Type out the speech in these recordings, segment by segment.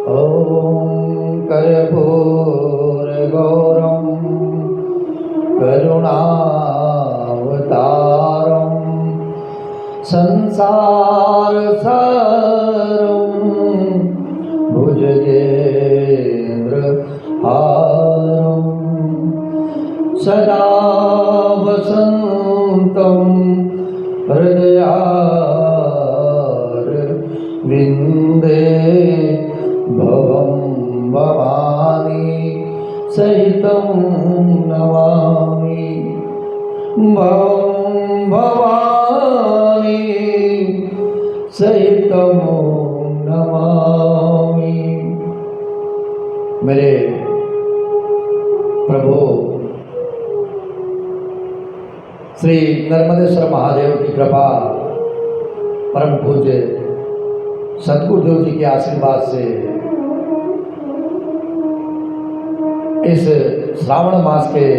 ॐ कर्पूरगौरं करुणावतारं संसारसारं भुजगेन्द्रहारं सदा वसन्तं हृदयारविन्दे भवं भवानी सहितं नमामि। भवं भवानी सहितं नमामि। मेरे प्रभु श्री नर्मदेश्वर महादेव की कृपा, परम पूज्य सद्गुरुदेव जी के आशीर्वाद से इस श्रावण मास के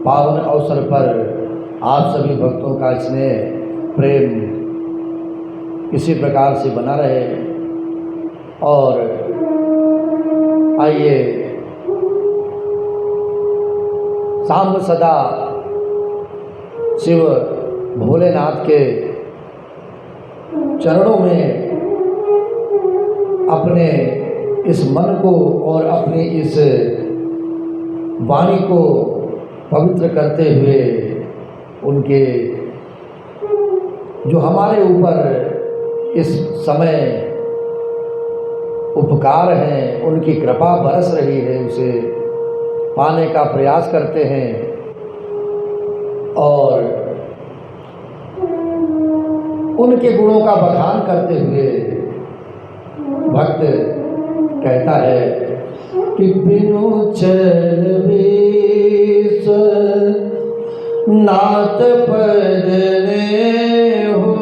पावन अवसर पर आप सभी भक्तों का स्नेह प्रेम इसी प्रकार से बना रहे। और आइए सांब सदा शिव भोलेनाथ के चरणों में अपने इस मन को और अपनी इस वाणी को पवित्र करते हुए उनके जो हमारे ऊपर इस समय उपकार हैं, उनकी कृपा बरस रही है, उसे पाने का प्रयास करते हैं। और उनके गुणों का बखान करते हुए भक्त कहता है कि बिनु चल बीस नाथ पदने हो,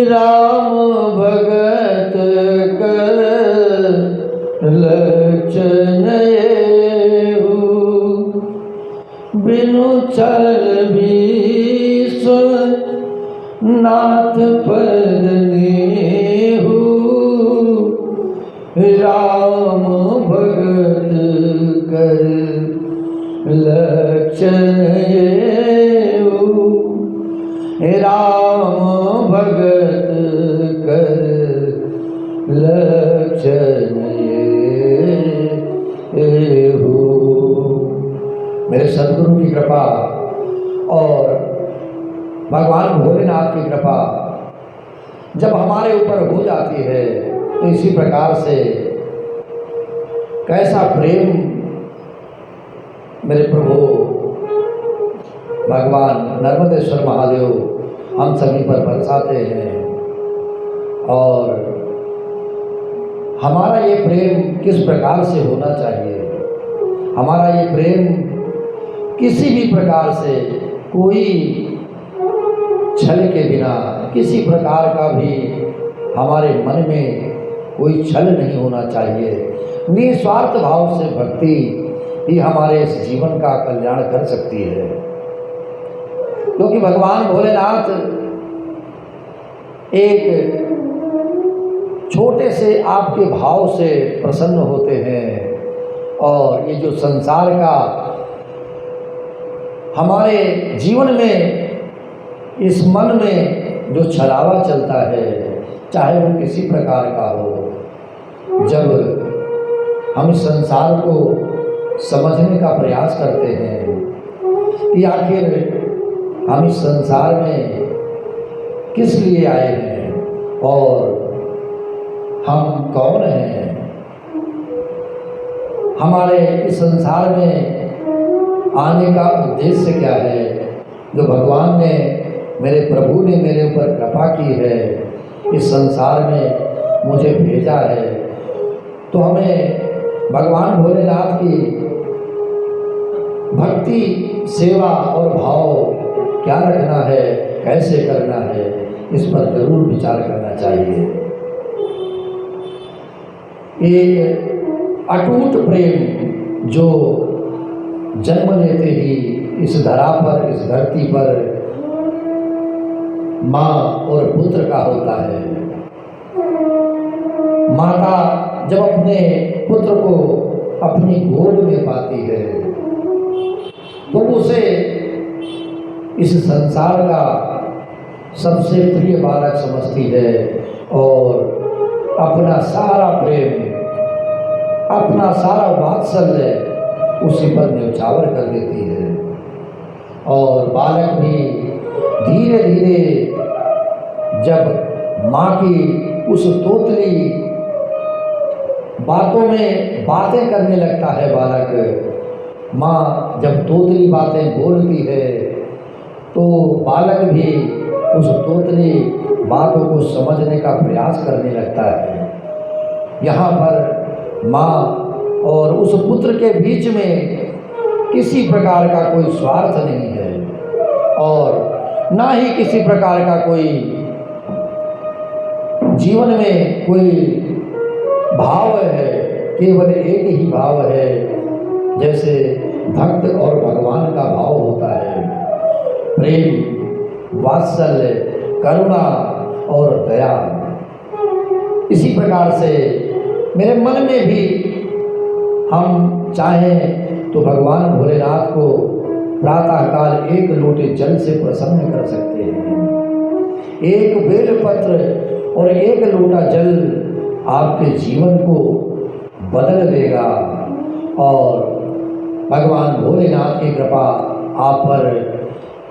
राम भगत कर लक्षण हो। बिनु चल बीस नाथ पदने हो, राम भगत कर लक्षण हो। राम भगत कर लक्षण हो। मेरे सद्गुरु की कृपा और भगवान भोलेनाथ की कृपा जब हमारे ऊपर हो जाती है तो इसी प्रकार से कैसा प्रेम मेरे प्रभु भगवान नर्मदेश्वर महादेव हम सभी पर बरसाते हैं। और हमारा ये प्रेम किस प्रकार से होना चाहिए, हमारा ये प्रेम किसी भी प्रकार से कोई छल के बिना, किसी प्रकार का भी हमारे मन में कोई छल नहीं होना चाहिए। निस्वार्थ भाव से भक्ति ही हमारे इस जीवन का कल्याण कर सकती है। क्योंकि भगवान भोलेनाथ एक छोटे से आपके भाव से प्रसन्न होते हैं। और ये जो संसार का हमारे जीवन में, इस मन में जो छलावा चलता है, चाहे वो किसी प्रकार का हो, जब हम संसार को समझने का प्रयास करते हैं कि आखिर हम इस संसार में किस लिए आए हैं और हम कौन हैं, हमारे इस संसार में आने का उद्देश्य क्या है, जो भगवान ने, मेरे प्रभु ने मेरे ऊपर कृपा की है, इस संसार में मुझे भेजा है, तो हमें भगवान भोलेनाथ की भक्ति, सेवा और भाव क्या रखना है, कैसे करना है, इस पर जरूर विचार करना चाहिए। एक अटूट प्रेम जो जन्म लेते ही इस धरा पर, इस धरती पर माँ और पुत्र का होता है। जब अपने पुत्र को अपनी गोद में पाती है तो उसे इस संसार का सबसे प्रिय बालक समझती है और अपना सारा प्रेम, अपना सारा वात्सल्य उसी पर न्यौछावर कर देती है। और बालक भी धीरे धीरे जब माँ की उस तोतली बातों में बातें करने लगता है बालक, माँ जब तोतली बातें बोलती है तो बालक भी उस तोतली बातों को समझने का प्रयास करने लगता है। यहाँ पर माँ और उस पुत्र के बीच में किसी प्रकार का कोई स्वार्थ नहीं है और ना ही किसी प्रकार का कोई जीवन में कोई भाव है, केवल एक ही भाव है, जैसे भक्त और भगवान का भाव होता है, प्रेम, वात्सल्य, करुणा और दया। इसी प्रकार से मेरे मन में भी हम चाहें तो भगवान भोलेनाथ को प्रातःकाल एक लोटे जल से प्रसन्न कर सकते हैं। एक बेलपत्र और एक लोटा जल आपके जीवन को बदल देगा और भगवान भोलेनाथ की कृपा आप पर,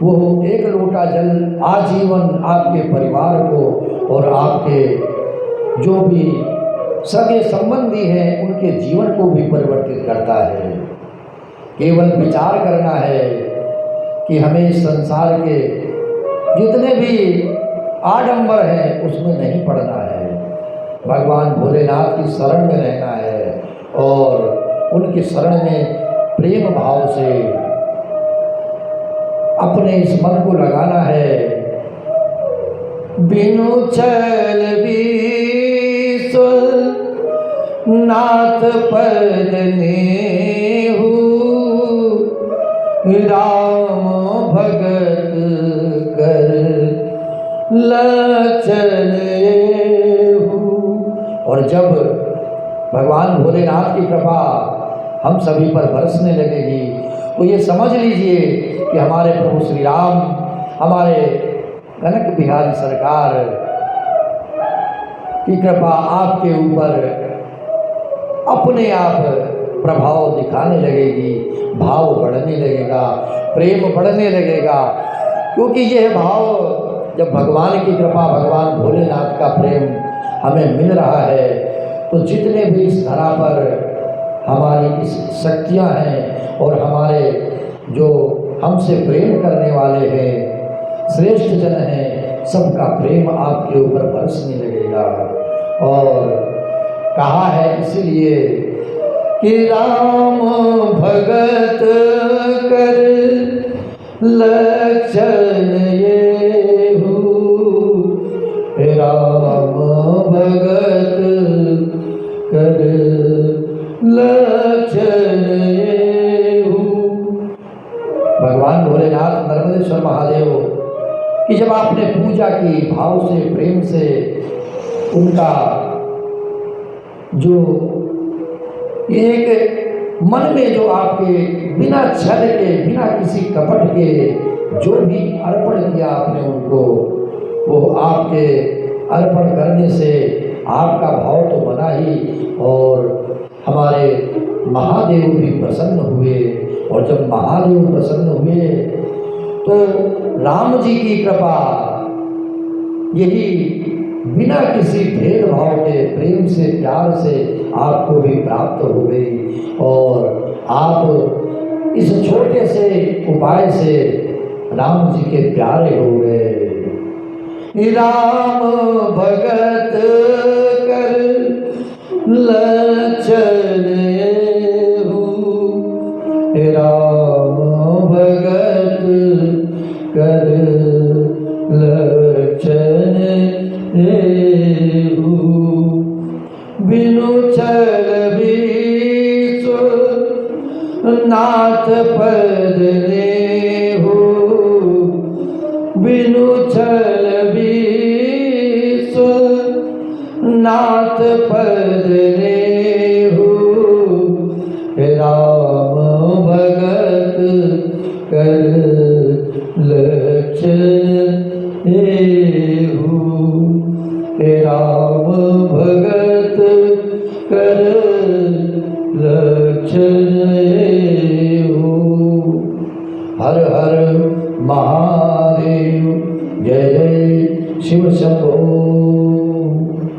वो एक लोटा जल आजीवन आपके परिवार को और आपके जो भी सगे संबंधी हैं उनके जीवन को भी परिवर्तित करता है। केवल विचार करना है कि हमें इस संसार के जितने भी आडंबर हैं उसमें नहीं पड़ना है, भगवान भोलेनाथ की शरण में रहना है और उनकी शरण में प्रेम भाव से अपने इस मन को लगाना है। बिनु चल नाथ पद नेहु राम भगत कर लचन एहु। और जब भगवान भोलेनाथ की कृपा हम सभी पर बरसने लगेगी तो ये समझ लीजिए कि हमारे प्रभु श्री राम, हमारे कनक बिहारी सरकार की कृपा आपके ऊपर अपने आप प्रभाव दिखाने लगेगी, भाव बढ़ने लगेगा, प्रेम बढ़ने लगेगा। क्योंकि यह भाव जब भगवान की कृपा, भगवान भोलेनाथ का प्रेम हमें मिल रहा है तो जितने भी इस धरा पर हमारी इस शक्तियाँ हैं और हमारे जो हमसे प्रेम करने वाले हैं, श्रेष्ठ जन हैं, सबका प्रेम आपके ऊपर बरसने लगेगा। और कहा है इसलिए कि राम भगत कर लचन एहु, राम भगत कर लचन एहु। भगवान भोलेनाथ नर्मदेश्वर महादेव की जब आपने पूजा की भाव से, प्रेम से, उनका जो एक मन में जो आपके बिना छल के, बिना किसी कपट के जो भी अर्पण किया आपने उनको, वो आपके अर्पण करने से आपका भाव तो बना ही और हमारे महादेव भी प्रसन्न हुए। और जब महादेव प्रसन्न हुए तो राम जी की कृपा यही बिना किसी भेदभाव के प्रेम से, प्यार से आपको भी प्राप्त हो गई और आप इस छोटे से उपाय से राम जी के प्यारे हो गए। राम भगत कर लचन एहु, राम भगत कर लचन एहु। बिनु चल नाथ पद नेहु, बिनु चल नाथ पद नेहु। राम भगत कर लक्षण हर हर महादेव जय जय शिव शंभो